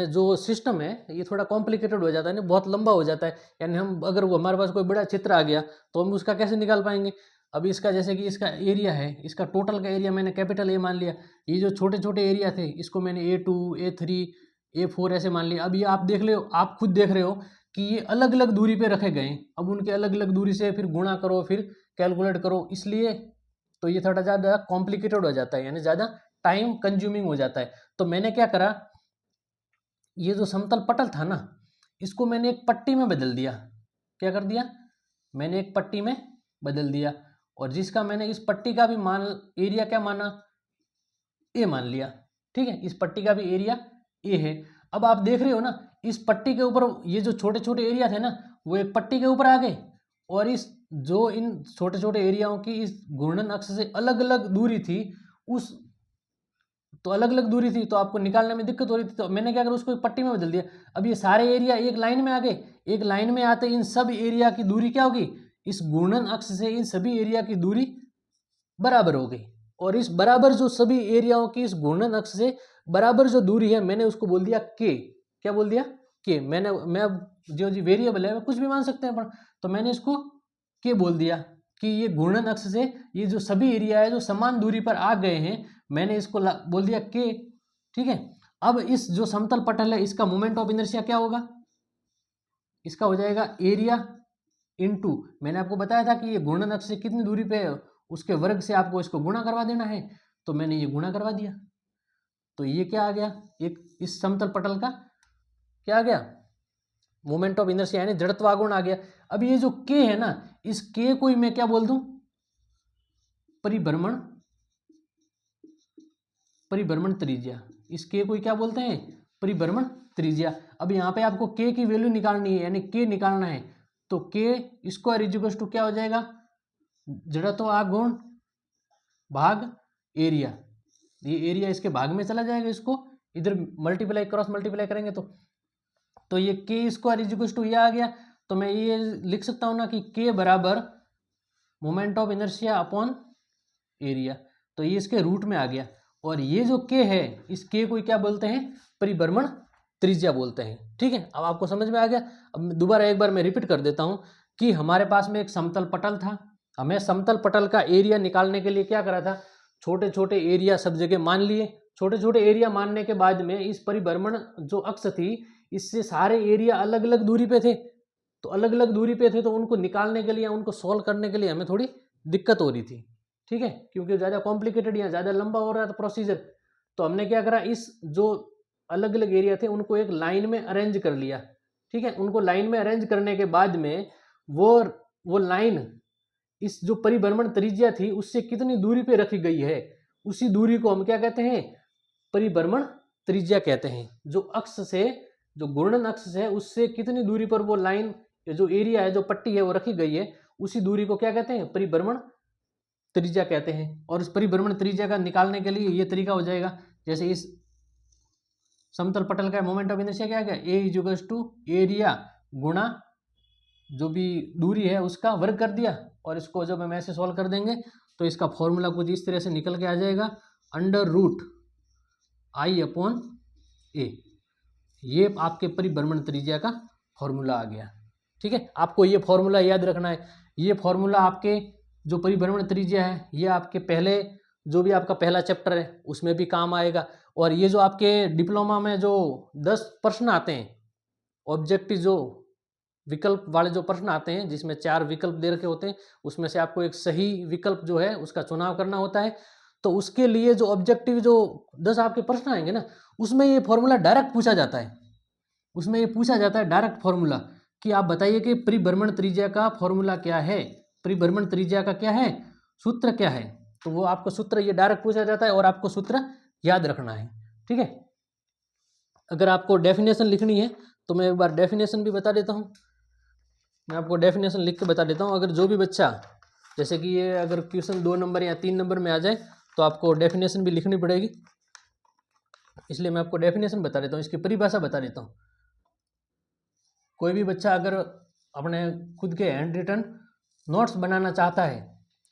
जो सिस्टम है ये थोड़ा कॉम्प्लिकेटेड हो जाता है ना, बहुत लंबा हो जाता है। यानी हम अगर वो हमारे पास कोई बड़ा चित्र आ गया तो हम उसका कैसे निकाल पाएंगे। अभी इसका जैसे कि इसका एरिया है, इसका टोटल का एरिया मैंने कैपिटल ए मान लिया, ये जो छोटे छोटे एरिया थे इसको मैंने A2 A3 A4 ऐसे मान लिया। अब ये आप देख ले, आप खुद देख रहे हो कि ये अलग अलग दूरी पे रखे गए। अब उनके अलग अलग दूरी से फिर गुणा करो, फिर कैलकुलेट करो, इसलिए तो ये थोड़ा ज़्यादा कॉम्प्लिकेटेड हो जाता है, यानी ज़्यादा टाइम कंज्यूमिंग हो जाता है। तो मैंने क्या करा, ये जो समतल पटल था ना, इसको मैंने एक पट्टी में बदल दिया। क्या कर दिया, मैंने एक पट्टी में बदल दिया, और जिसका मैंने इस पट्टी का भी मान एरिया क्या माना, ए मान लिया। ठीक है, इस पट्टी का भी एरिया ए है। अब आप देख रहे हो ना, इस पट्टी के ऊपर ये जो छोटे छोटे एरिया थे ना, वो एक पट्टी के ऊपर आ गए, और इस जो इन छोटे छोटे एरियाओं की इस घूर्णन अक्ष से अलग अलग दूरी थी, उस तो अलग अलग दूरी थी, तो आपको निकालने में दिक्कत हो रही थी। तो मैंने क्या करा, उसको एक पट्टी में बदल दिया। अब ये सारे एरिया एक लाइन में आ गए, एक लाइन में आते इन सब एरिया की दूरी क्या होगी, इस घूर्णन अक्ष से इन सभी एरिया की दूरी बराबर हो गई। और इस बराबर जो सभी एरियाओं की इस घूर्णन अक्ष से बराबर जो दूरी है, मैंने उसको बोल दिया के। क्या बोल दिया, के। मैं जो वेरिएबल है कुछ भी मान सकते हैं अपन, तो मैंने इसको के बोल दिया कि ये घूर्णन अक्ष से ये जो सभी एरिया है जो समान दूरी पर आ गए हैं, मैंने इसको बोल दिया के। ठीक है, अब इस जो समतल पटल है इसका मोमेंट ऑफ इनर्शिया क्या होगा, इसका हो जाएगा एरिया इनटू, मैंने आपको बताया था कि ये घूर्णन अक्ष से कितनी दूरी पे है, उसके वर्ग से आपको इसको गुणा करवा देना है। तो मैंने ये गुणा करवा दिया, तो ये क्या आ गया, एक इस समतल पटल का क्या आ गया, मोमेंट ऑफ इनर्शिया यानी जड़त्व आघूर्ण आ गया। अब ये जो के है ना, इस के को ही मैं क्या बोल दूं, परिभ्रमण त्रिज्या। इस के को क्या बोलते हैं, परिभ्रमण त्रिज्या। अब यहाँ पे आपको के की वैल्यू निकालनी है, यानी के निकालना है, तो के स्क्वायर इक्वल्स टू क्या हो जाएगा, जड़त्व आघूर्ण भाग एरिया। ये एरिया इसके भाग में चला जाएगा, इसको इधर मल्टीप्लाई क्रॉस मल्टीप्लाई करेंगे तो ये के स्क्वायर इक्वल्स टू ये आ गया। तो मैं ये लिख सकता हूं ना कि के बराबर moment of inertia upon area, तो ये इसके रूट में आ गया। और ये जो के है, इस के को क्या बोलते हैं, परिभ्रमण त्रिज्या बोलते हैं। ठीक है, अब आपको समझ में आ गया। अब दोबारा एक बार मैं रिपीट कर देता हूं कि हमारे पास में एक समतल पटल था, हमें समतल पटल का एरिया निकालने के लिए क्या करा था, छोटे छोटे एरिया सब जगह मान लिए। छोटे छोटे एरिया मानने के बाद में इस परिभ्रमण जो अक्ष थी, इससे सारे एरिया अलग अलग दूरी पे थे, तो अलग अलग दूरी पे थे, तो उनको निकालने के लिए, उनको सॉल्व करने के लिए हमें थोड़ी दिक्कत हो रही थी। ठीक है, क्योंकि ज़्यादा कॉम्प्लिकेटेड या ज़्यादा लंबा हो रहा था प्रोसीजर। तो हमने क्या करा, इस जो अलग अलग एरिया थे उनको एक लाइन में अरेंज कर लिया। ठीक है, उनको लाइन में अरेंज करने के बाद में वो लाइन इस जो परिभ्रमण त्रिज्या थी उससे कितनी दूरी पे रखी गई है, उसी दूरी को हम क्या कहते हैं, परिभ्रमण त्रिज्या कहते हैं। जो अक्ष से, जो घूर्णन अक्ष से उससे कितनी दूरी पर वो लाइन, जो एरिया है, जो पट्टी है वो रखी गई है, उसी दूरी को क्या कहते हैं, परिभ्रमण त्रिज्या कहते हैं। और इस परिभ्रमण त्रिज्या का निकालने के लिए ये तरीका हो जाएगा, जैसे इस समतल पटल का मोमेंट ऑफ इनर्शिया क्या है, ए इक्वल्स टू एरिया गुणा जो भी दूरी है उसका वर्ग कर दिया, और इसको जब हम ऐसे सॉल्व कर देंगे तो इसका फॉर्मूला कुछ इस तरह से निकल के आ जाएगा, अंडर रूट आई अपॉन ए। ये आपके परिभ्रमण त्रिज्या का फॉर्मूला आ गया। ठीक है, आपको ये फॉर्मूला याद रखना है। ये फॉर्मूला आपके जो परिभ्रमण त्रिज्या है ये आपके पहले जो भी आपका पहला चैप्टर है उसमें भी काम आएगा, और ये जो आपके डिप्लोमा में जो 10 प्रश्न आते हैं ऑब्जेक्टिव जो विकल्प वाले जो प्रश्न आते हैं जिसमें 4 विकल्प दे रखे होते हैं, उसमें से आपको एक सही विकल्प जो है उसका चुनाव करना होता है। तो उसके लिए जो ऑब्जेक्टिव जो 10 आपके प्रश्न आएंगे ना, उसमें ये फॉर्मूला डायरेक्ट पूछा जाता है। उसमें ये पूछा जाता है डायरेक्ट फॉर्मूला कि आप बताइए कि परिभ्रमण त्रिज्या का फॉर्मूला क्या है, परिभ्रमण त्रिज्या का क्या है, सूत्र क्या है। तो वो आपको सूत्र ये डायरेक्ट पूछा जाता है और आपको सूत्र याद रखना है। ठीक है, अगर आपको डेफिनेशन लिखनी है तो मैं एक बार डेफिनेशन भी बता देता हूँ। मैं आपको डेफिनेशन लिख के बता देता हूँ। अगर जो भी बच्चा जैसे कि ये अगर क्वेश्चन 2 नंबर या 3 नंबर में आ जाए तो आपको डेफिनेशन भी लिखनी पड़ेगी, इसलिए मैं आपको डेफिनेशन बता देता हूँ, इसकी परिभाषा बता देता हूँ। कोई भी बच्चा अगर अपने खुद के हैंड रिटन नोट्स बनाना चाहता है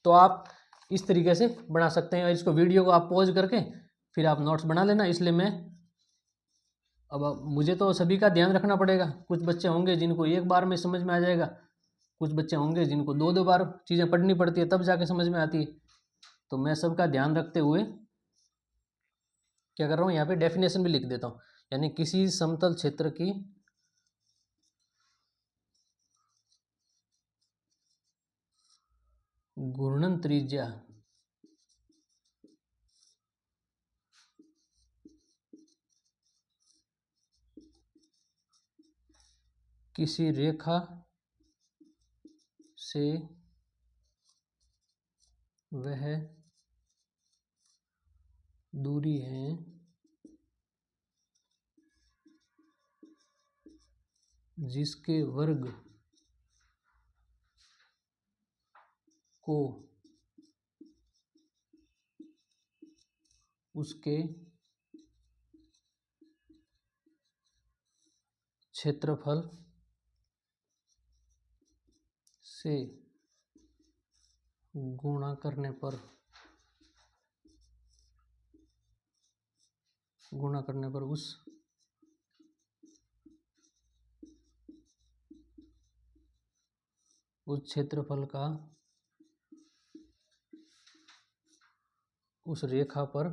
तो आप इस तरीके से बना सकते हैं। इसको वीडियो को आप पॉज करके फिर आप नोट्स बना लेना। इसलिए मैं अब मुझे तो सभी का ध्यान रखना पड़ेगा। कुछ बच्चे होंगे जिनको एक बार में समझ में आ जाएगा, कुछ बच्चे होंगे जिनको 2-2 बार चीज़ें पढ़नी पड़ती है तब जाके समझ में आती है। तो मैं सबका ध्यान रखते हुए क्या कर रहा हूँ, यहाँ पे डेफिनेशन भी लिख देता हूँ। यानी किसी समतल क्षेत्र की घूर्णन त्रिज्या किसी रेखा से वह दूरी है जिसके वर्ग को उसके क्षेत्रफल से गुणा करने पर उस क्षेत्रफल का उस रेखा पर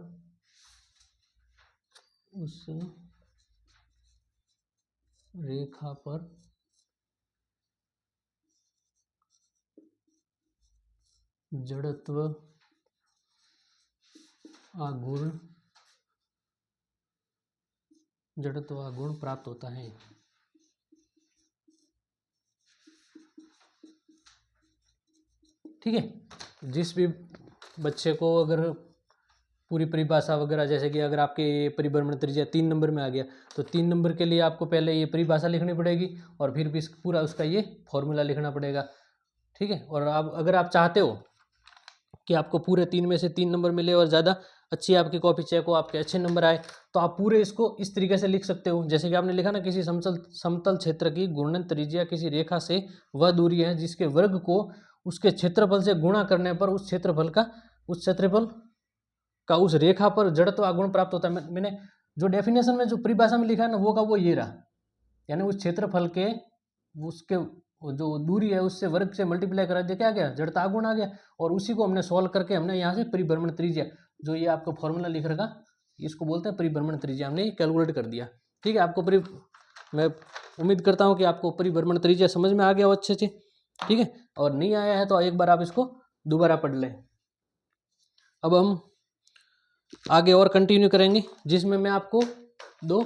जड़त्व आघूर्ण प्राप्त होता है। ठीक है, जिस भी बच्चे को अगर पूरी परिभाषा वगैरह, जैसे कि अगर आपके परिभ्रमण त्रिज्या 3 नंबर में आ गया तो 3 नंबर के लिए आपको पहले ये परिभाषा लिखनी पड़ेगी और फिर भी पूरा उसका ये फॉर्मूला लिखना पड़ेगा। ठीक है, और आप अगर आप चाहते हो कि आपको पूरे 3 में से 3 नंबर मिले और ज़्यादा अच्छी आपकी कॉपी चेक हो, आपके अच्छे नंबर आए, तो आप पूरे इसको इस तरीके से लिख सकते हो। जैसे कि आपने लिखा ना, किसी समतल क्षेत्र की घूर्णन त्रिज्या किसी रेखा से वह दूरी है जिसके वर्ग को उसके क्षेत्रफल से गुणा करने पर उस क्षेत्रफल का उस रेखा पर जड़त्व आघूर्ण प्राप्त होता है। मैंने जो डेफिनेशन में जो परिभाषा में लिखा है ना वो का वो ये रहा, यानी उस क्षेत्रफल के उसके जो दूरी है उससे वर्ग से मल्टीप्लाई करा दिया, क्या गया, जड़ता आघूर्ण आ गया। और उसी को हमने सॉल्व करके हमने यहाँ से परिभ्रमण त्रिज्या जो ये आपको फॉर्मूला लिख रखा इसको बोलते हैं परिभ्रमण त्रिज्या, हमने कैलकुलेट कर दिया। ठीक है, आपको मैं उम्मीद करता हूँ कि आपको परिभ्रमण त्रिज्या समझ में आ गया हो अच्छे से। ठीक है, और नहीं आया है तो एक बार आप इसको दोबारा पढ़ लें। अब हम आगे और कंटिन्यू करेंगे जिसमें मैं आपको 2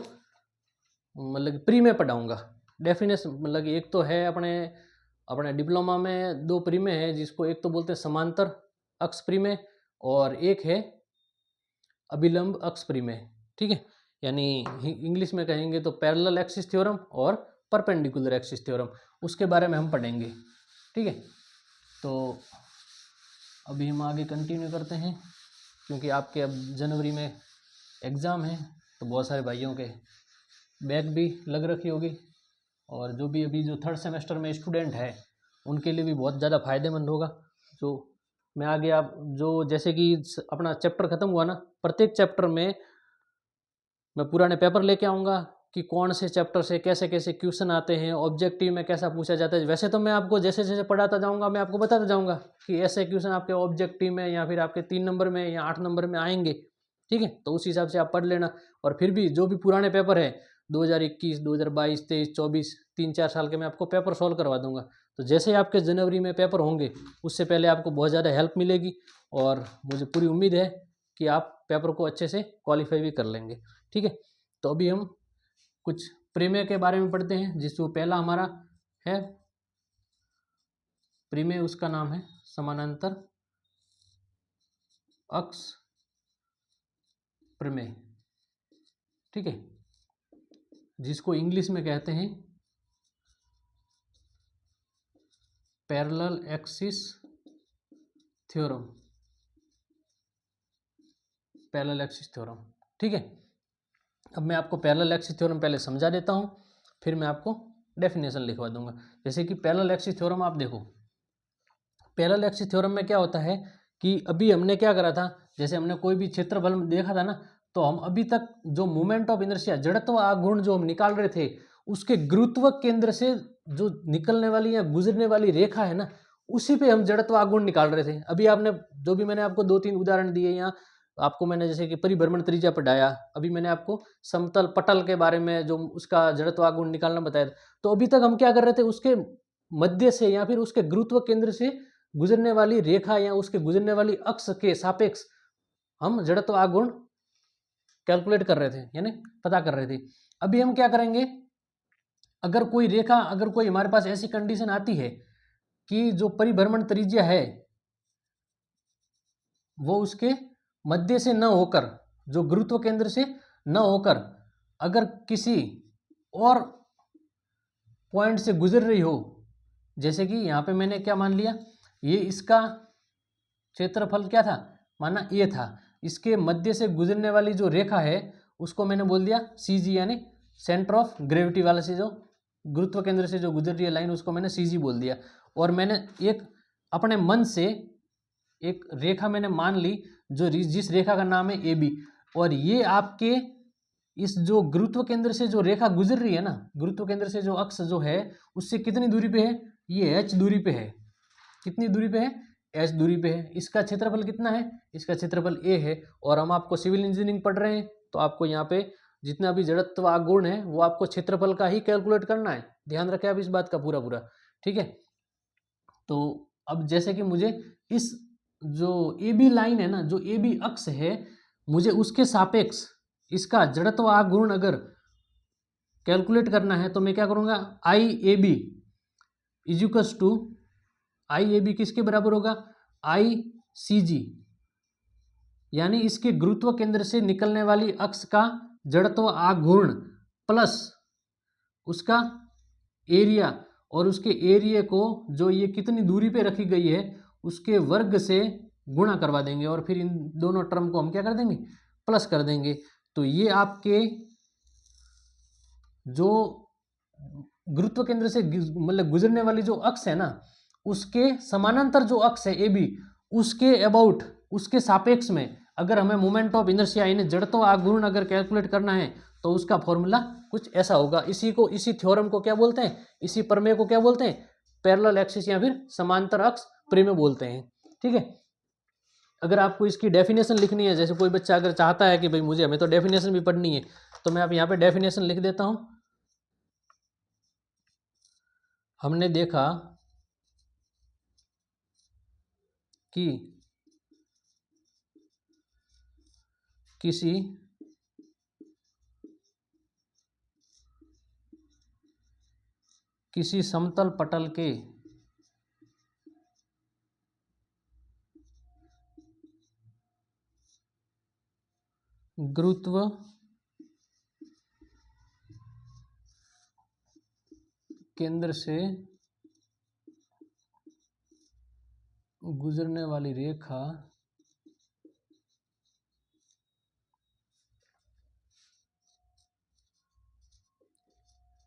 मतलब प्री में पढ़ाऊँगा डेफिनेशन। मतलब एक तो है अपने डिप्लोमा में 2 प्री में है, जिसको एक तो बोलते हैं समांतर अक्ष प्री में और एक है अभिलंब अक्ष प्री में। ठीक है, यानी इंग्लिश में कहेंगे तो पैरेलल एक्सिस थ्योरम और परपेंडिकुलर एक्सिस थ्योरम, उसके बारे में हम पढ़ेंगे। ठीक है, तो अभी हम आगे कंटिन्यू करते हैं क्योंकि आपके अब जनवरी में एग्ज़ाम है तो बहुत सारे भाइयों के बैग भी लग रखी होगी, और जो भी अभी जो 3rd सेमेस्टर में स्टूडेंट है उनके लिए भी बहुत ज़्यादा फायदेमंद होगा। जो मैं आगे आप जो जैसे कि अपना चैप्टर ख़त्म हुआ ना, प्रत्येक चैप्टर में मैं पुराने पेपर लेके आऊँगा, कि कौन से चैप्टर से कैसे कैसे क्वेश्चन आते हैं, ऑब्जेक्टिव में कैसा पूछा जाता है। वैसे तो मैं आपको जैसे जैसे पढ़ाता जाऊंगा मैं आपको बताता जाऊंगा कि ऐसे क्वेश्चन आपके ऑब्जेक्टिव में या फिर आपके 3 नंबर में या 8 नंबर में आएंगे, ठीक है। तो उस हिसाब से आप पढ़ लेना। और फिर भी जो भी पुराने पेपर है 2021, 2022, 23, 24, 3-4 साल के मैं आपको पेपर सॉल्व करवा दूंगा। तो जैसे आपके जनवरी में पेपर होंगे उससे पहले आपको बहुत ज़्यादा हेल्प मिलेगी और मुझे पूरी उम्मीद है कि आप पेपर को अच्छे से क्वालिफाई भी कर लेंगे, ठीक है। तो अभी हम कुछ प्रमेय के बारे में पढ़ते हैं, जिसको पहला हमारा है प्रमेय, उसका नाम है समानांतर अक्ष प्रमेय, ठीक है, जिसको इंग्लिश में कहते हैं parallel axis theorem, parallel axis theorem, ठीक है। अब मैं आपको पैरेलल एक्सिस थ्योरम पहले समझा देता हूँ, फिर मैं आपको डेफिनेशन लिखवा दूंगा। जैसे कि पैरेलल एक्सिस थ्योरम आप देखो, पैरेलल एक्सिस थ्योरम में क्या होता है कि अभी हमने क्या करा था, जैसे हमने कोई भी क्षेत्रफल देखा था ना, तो हम अभी तक जो मोमेंट ऑफ इनर्शिया, जड़त्व आघूर्ण जो हम निकाल रहे थे, उसके गुरुत्व केंद्र से जो निकलने वाली या गुजरने वाली रेखा है ना, उसी पे हम जड़त्व आघूर्ण निकाल रहे थे। अभी आपने जो भी मैंने आपको 2-3 उदाहरण दिए, या आपको मैंने जैसे कि परिभ्रमण त्रिज्या पढ़ाया, अभी मैंने आपको समतल पटल के बारे में जो उसका जड़त्व आघूर्ण निकालना बताया था। तो अभी तक हम क्या कर रहे थे, उसके मध्य से या फिर उसके गुरुत्व केंद्र से गुजरने वाली रेखा या उसके गुजरने वाली अक्ष के सापेक्ष हम जड़त्व आघूर्ण कैलकुलेट कर रहे थे, यानी पता कर रहे थे। अभी हम क्या करेंगे, अगर कोई रेखा, अगर कोई हमारे पास ऐसी कंडीशन आती है कि जो परिभ्रमण त्रिज्या है वो उसके मध्य से न होकर, जो गुरुत्व केंद्र से न होकर, अगर किसी और पॉइंट से गुजर रही हो, जैसे कि यहाँ पे मैंने क्या मान लिया, ये इसका क्षेत्रफल क्या था, माना ए था, इसके मध्य से गुजरने वाली जो रेखा है उसको मैंने बोल दिया सी जी, यानी सेंटर ऑफ ग्रेविटी वाला से जो गुरुत्व केंद्र से जो गुजर रही है लाइन, उसको मैंने सी जी बोल दिया। और मैंने एक अपने मन से एक रेखा मैंने मान ली, जो जिस रेखा का नाम है ए बी, और ये आपके इस जो गुरुत्व केंद्र से जो रेखा गुजर रही है ना, गुरुत्व केंद्र से जो अक्ष जो है उससे कितनी दूरी पे है, ये एच दूरी पे है। कितनी दूरी पे है, एच दूरी पे है। इसका क्षेत्रफल कितना है, इसका क्षेत्रफल ए है। और हम आपको सिविल इंजीनियरिंग पढ़ रहे हैं, तो आपको यहाँ पे जितना भी जड़त्व आघूर्ण है वो आपको क्षेत्रफल का ही कैलकुलेट करना है, ध्यान रखें आप इस बात का पूरा पूरा, ठीक है। तो अब जैसे कि मुझे इस जो ए बी लाइन है ना, जो ए बी अक्ष है, मुझे उसके सापेक्ष इसका जड़त्व आघूर्ण अगर कैलकुलेट करना है, तो मैं क्या करूँगा, I A B equals to, I A B किसके बराबर होगा, आई सी जी, यानी इसके गुरुत्व केंद्र से निकलने वाली अक्ष का जड़त्व आघूर्ण प्लस उसका एरिया, और उसके एरिया को जो ये कितनी दूरी पे रखी गई है उसके वर्ग से गुणा करवा देंगे, और फिर इन दोनों टर्म को हम क्या कर देंगे, प्लस कर देंगे। तो ये आपके जो गुरुत्व केंद्र से मतलब गुजरने वाली जो अक्ष है ना, उसके समानांतर जो अक्ष है ए बी, उसके अबाउट, उसके सापेक्ष में अगर हमें मोमेंट ऑफ इनर्शिया यानी जड़त्व आघूर्ण अगर कैलकुलेट करना है, तो उसका फॉर्मूला कुछ ऐसा होगा। इसी को, इसी थ्योरम को क्या बोलते हैं, इसी प्रमेय को क्या बोलते हैं, पैरेलल एक्सिस या फिर समांतर अक्ष प्रमेय बोलते हैं, ठीक है। अगर आपको इसकी डेफिनेशन लिखनी है, जैसे कोई बच्चा अगर चाहता है कि भाई मुझे, हमें तो डेफिनेशन भी पढ़नी है, तो मैं आप यहाँ पे डेफिनेशन लिख देता हूँ। हमने देखा कि किसी समतल पटल के गुरुत्व केंद्र से गुजरने वाली रेखा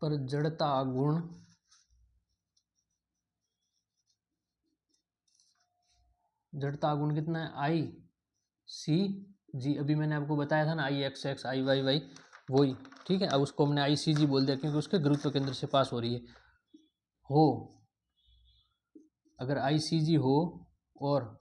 पर जड़ता आघूर्ण कितना है, आई सी जी। अभी मैंने आपको बताया था ना, आई एक्स एक्स आई वाई वाई, वही, ठीक है। अब उसको हमने ICG बोल दिया क्योंकि उसके गुरुत्व केंद्र से पास हो रही है। हो, अगर ICG हो और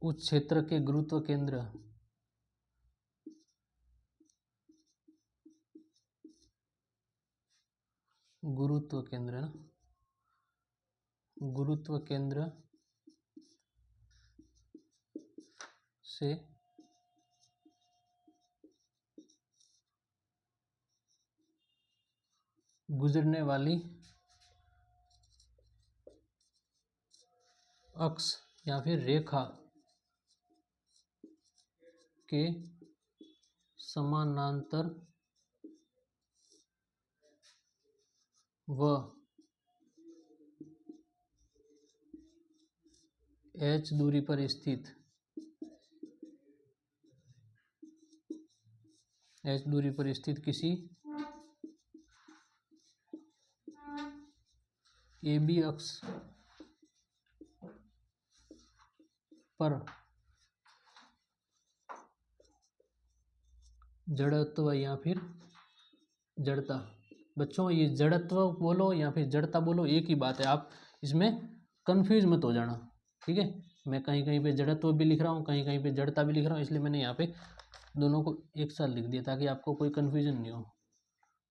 उस क्षेत्र के गुरुत्व केंद्र है ना, गुरुत्व केंद्र से गुजरने वाली अक्ष या फिर रेखा के समानांतर व h दूरी पर स्थित किसी AB अक्ष पर जड़त्व या फिर जड़ता। बच्चों ये जड़त्व बोलो या फिर जड़ता बोलो एक ही बात है, आप इसमें कंफ्यूज मत हो जाना, ठीक है। मैं कहीं कहीं पे जड़त्व भी लिख रहा हूँ, कहीं कहीं पे जड़ता भी लिख रहा हूँ, इसलिए मैंने यहाँ पे दोनों को एक साथ लिख दिया ताकि आपको कोई कन्फ्यूजन नहीं हो।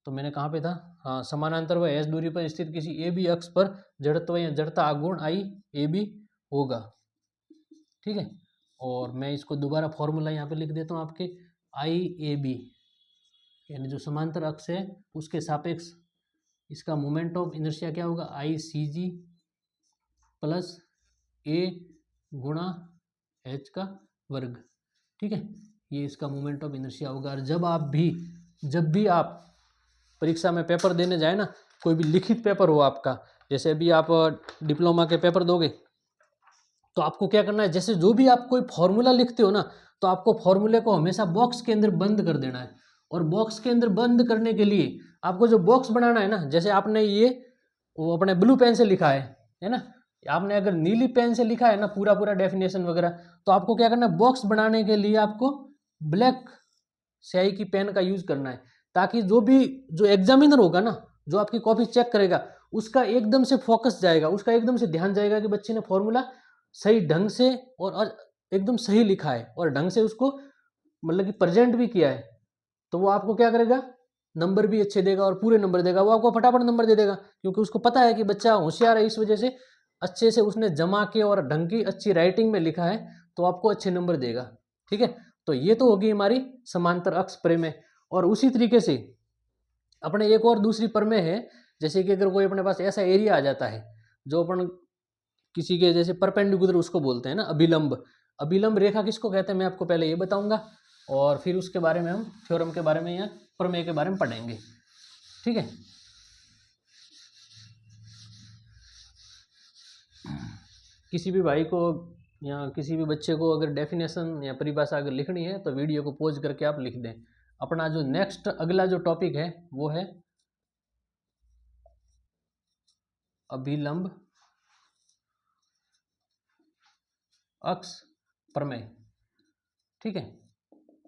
तो मैंने कहाँ पे था, हाँ, समानांतर व h दूरी पर स्थित किसी AB अक्ष पर जड़त्व या जड़ता आघूर्ण IAB होगा, ठीक है। और मैं इसको दोबारा फॉर्मूला यहाँ पे लिख देता हूँ आपके, IAB यानी जो समांतर अक्ष है उसके सापेक्ष इसका मोमेंट ऑफ इनर्शिया क्या होगा, ICG प्लस A गुणा h का वर्ग, ठीक है। ये इसका मोमेंट ऑफ इनर्शिया होगा। और जब भी आप परीक्षा में पेपर देने जाए ना, कोई भी लिखित पेपर हो आपका, जैसे अभी आप डिप्लोमा के पेपर दोगे तो आपको क्या करना है, जैसे जो भी आप कोई फॉर्मूला लिखते हो ना, तो आपको फॉर्मूले को हमेशा बॉक्स के अंदर बंद कर देना है। और बॉक्स के अंदर बंद करने के लिए आपको जो बॉक्स बनाना है ना, जैसे आपने ये वो अपने ब्लू पेन से लिखा है ना, आपने अगर नीली पेन से लिखा है ना पूरा डेफिनेशन वगैरह, तो आपको क्या करना है, बॉक्स बनाने के लिए आपको ब्लैक स्याही की पेन का यूज करना है, ताकि जो एग्जामिनर होगा ना, जो आपकी कॉपी चेक करेगा, उसका एकदम से फोकस जाएगा, उसका एकदम से ध्यान जाएगा कि बच्चे ने फॉर्मूला सही ढंग से और एकदम सही लिखा है और ढंग से उसको मतलब कि प्रेजेंट भी किया है। तो वो आपको क्या करेगा, नंबर भी अच्छे देगा और पूरे नंबर देगा, वो आपको फटाफट नंबर दे देगा, क्योंकि उसको पता है कि बच्चा होशियार है, इस वजह से अच्छे से उसने जमा के और ढंग की अच्छी राइटिंग में लिखा है, तो आपको अच्छे नंबर देगा, ठीक है। तो ये तो होगी हमारी समांतर अक्ष प्रमेय। और उसी तरीके से अपने एक और दूसरी प्रमेय है, जैसे कि अगर कोई अपने पास ऐसा एरिया आ जाता है जो अपन किसी के जैसे परपेंडिकुलर उसको बोलते हैं ना, अभिलंब रेखा किसको कहते हैं मैं आपको पहले ये बताऊंगा, और फिर उसके बारे में हम थ्योरम के बारे में या प्रमेय के बारे में पढ़ेंगे, ठीक है। किसी भी भाई को या किसी भी बच्चे को अगर डेफिनेशन या परिभाषा अगर लिखनी है तो वीडियो को पॉज करके आप लिख दें। अपना जो नेक्स्ट अगला जो टॉपिक है वो है अभिलंब अक्ष प्रमेय, ठीक है।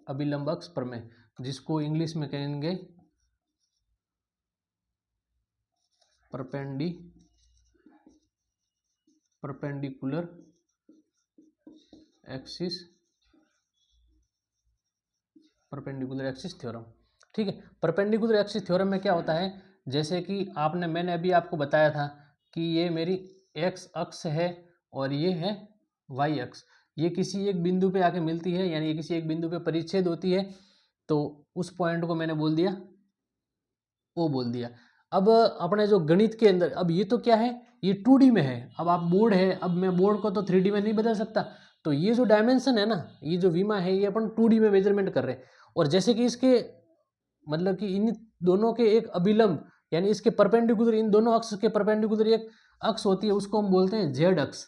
अभिलंब अक्ष प्रमेय, जिसको इंग्लिश में कहेंगे परपेंडिकुलर एक्सिस थ्योरम, ठीक है। परपेंडिकुलर एक्सिस थ्योरम में क्या होता है, जैसे कि मैंने अभी आपको बताया था कि ये मेरी एक्स अक्ष है और ये है वाई अक्ष, ये किसी एक बिंदु पे आके मिलती है, यानी ये किसी एक बिंदु पे परिच्छेद होती है, तो उस पॉइंट को मैंने बोल दिया ओ बोल दिया। अब अपने जो गणित के अंदर, अब ये तो क्या है, ये 2D में है, अब आप बोर्ड है, अब मैं बोर्ड को तो 3D में नहीं बदल सकता, तो ये जो डायमेंशन है ना, ये जो विमा है, ये अपन 2D में मेजरमेंट कर रहे हैं। और जैसे कि इसके मतलब कि इन दोनों के एक अभिलंब यानी इसके परपेंडिकुलर, इन दोनों अक्ष के परपेंडिकुलर एक अक्ष होती है, उसको हम बोलते हैं जेड अक्ष।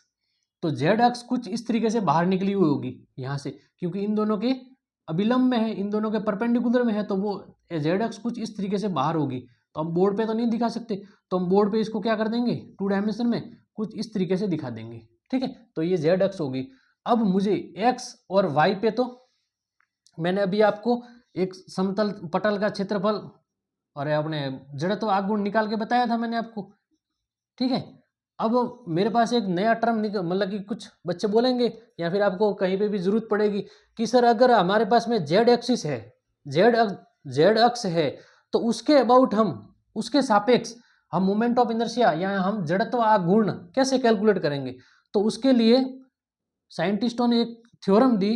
तो जेड अक्ष कुछ इस तरीके से बाहर निकली हुई होगी यहाँ से, क्योंकि इन दोनों के अभिलंब में है, इन दोनों के परपेंडिकुलर में है, तो वो जेड अक्ष कुछ इस तरीके से बाहर होगी। तो हम बोर्ड पे तो नहीं दिखा सकते, तो हम बोर्ड पे इसको क्या कर देंगे, 2 डायमेंशन में कुछ इस तरीके से दिखा देंगे, ठीक है। तो ये जेड अक्ष होगी। अब मुझे एक्स और वाई पे तो मैंने अभी आपको एक समतल पटल का क्षेत्रफल और अपने जड़त्व आघूर्ण निकाल के बताया था मैंने आपको, ठीक है। अब मेरे पास एक नया टर्म मतलब कि कुछ बच्चे बोलेंगे या फिर आपको कहीं पे भी जरूरत पड़ेगी कि सर अगर हमारे पास में जेड एक्सिस है, जेड अक्ष है, तो उसके अबाउट हम उसके सापेक्ष हम मोमेंट ऑफ इनर्शिया या हम जड़त्व आघूर्ण कैसे कैलकुलेट करेंगे। तो उसके लिए साइंटिस्टों ने एक थ्योरम दी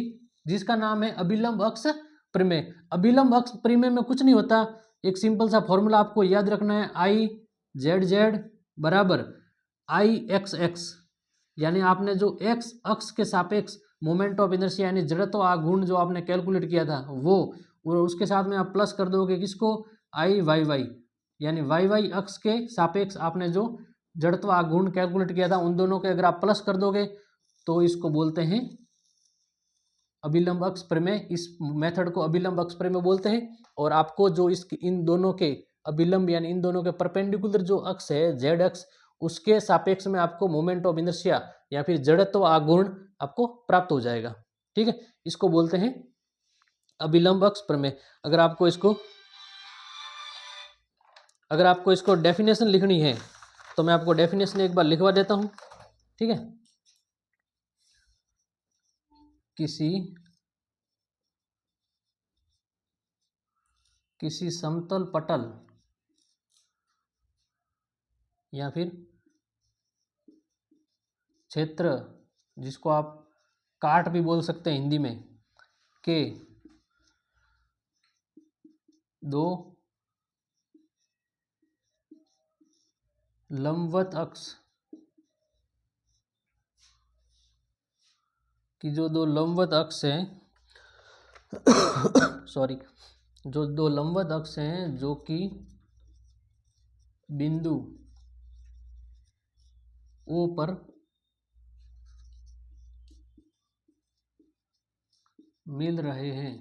जिसका नाम है अभिलंब अक्ष प्रमेय। अभिलंब अक्ष प्रमेय में कुछ नहीं होता, एक सिंपल सा फॉर्मूला आपको याद रखना है, आई जेड जेड बराबर आई एक्स एक्स, यानी आपने जो एक्स अक्ष के सापेक्ष मोमेंट ऑफ इनर्शिया यानी जड़त्व आघूर्ण जो आपने कैलकुलेट किया था वो, और उसके साथ में आप प्लस कर दोगे किसको, आई वाई वाई, यानी वाई वाई अक्ष के सापेक्ष आपने जो जड़त्व आघूर्ण कैलकुलेट किया था उन दोनों के अगर आप प्लस कर दोगे तो इसको बोलते हैं अभिलंब अक्ष प्रमेय। इस मेथड को अभिलंब अक्ष प्रमेय बोलते हैं। और आपको जो इस इन दोनों के अभिलंब यानी इन दोनों के परपेंडिकुलर जो अक्ष है जेड अक्ष, उसके सापेक्ष में आपको मोमेंट ऑफ इनर्शिया या फिर जड़त्व आघूर्ण आपको प्राप्त हो जाएगा, ठीक है। इसको बोलते हैं अभिलंब अक्ष प्रमेय। अगर आपको इसको डेफिनेशन लिखनी है तो मैं आपको डेफिनेशन एक बार लिखवा देता हूं, ठीक है। किसी समतल पटल या फिर क्षेत्र, जिसको आप काट भी बोल सकते हैं हिंदी में, के दो लंबवत अक्ष की जो दो लंबवत अक्ष हैं सॉरी, जो दो लंबवत अक्ष हैं जो कि बिंदु ओ पर मिल रहे हैं,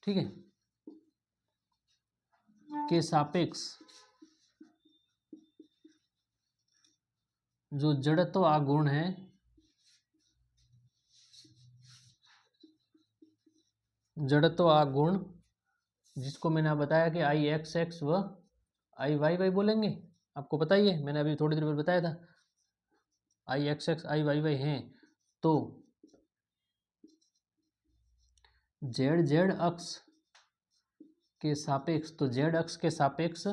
ठीक है, के सापेक्ष जो जड़त्व आघूर्ण है जड़त्व आघूर्ण जिसको मैंने बताया कि आई एक्स एक्स व आई वाई वाई बोलेंगे, आपको पता ही है, मैंने अभी थोड़ी देर पहले बताया था आई एक्स एक्स आई वाई वाई हैं, तो जेड जेड अक्ष के सापेक्ष, तो जेड अक्ष के सापेक्ष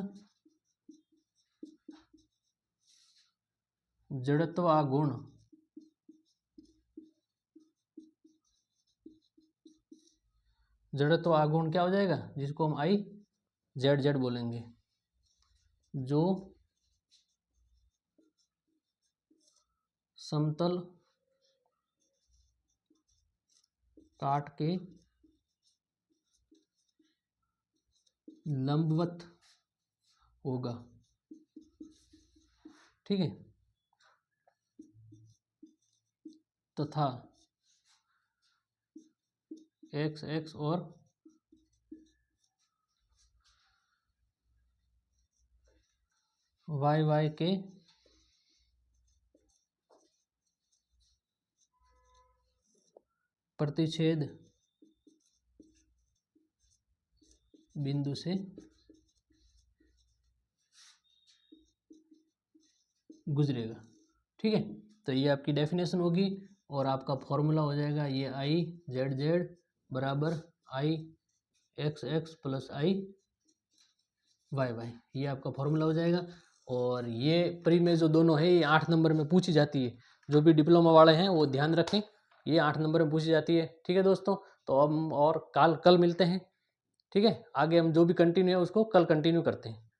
जड़त्व आघूर्ण क्या हो जाएगा, जिसको हम आई जेड जेड बोलेंगे, जो समतल काट के लंबवत होगा, ठीक है, तथा एक्स एक्स और वाई वाई के प्रतिच्छेद बिंदु से गुजरेगा, ठीक है। तो ये आपकी डेफिनेशन होगी और आपका फॉर्मूला हो जाएगा ये आई जेड जेड बराबर आई एक्स एक्स प्लस आई वाई वाई, ये आपका फॉर्मूला हो जाएगा। और ये प्री में जो दोनों है ये 8 नंबर में पूछी जाती है, जो भी डिप्लोमा वाले हैं वो ध्यान रखें, ये 8 नंबर में पूछी जाती है, ठीक है दोस्तों। तो अब और कल मिलते हैं, ठीक है, आगे हम जो भी कंटिन्यू है उसको कल कंटिन्यू करते हैं।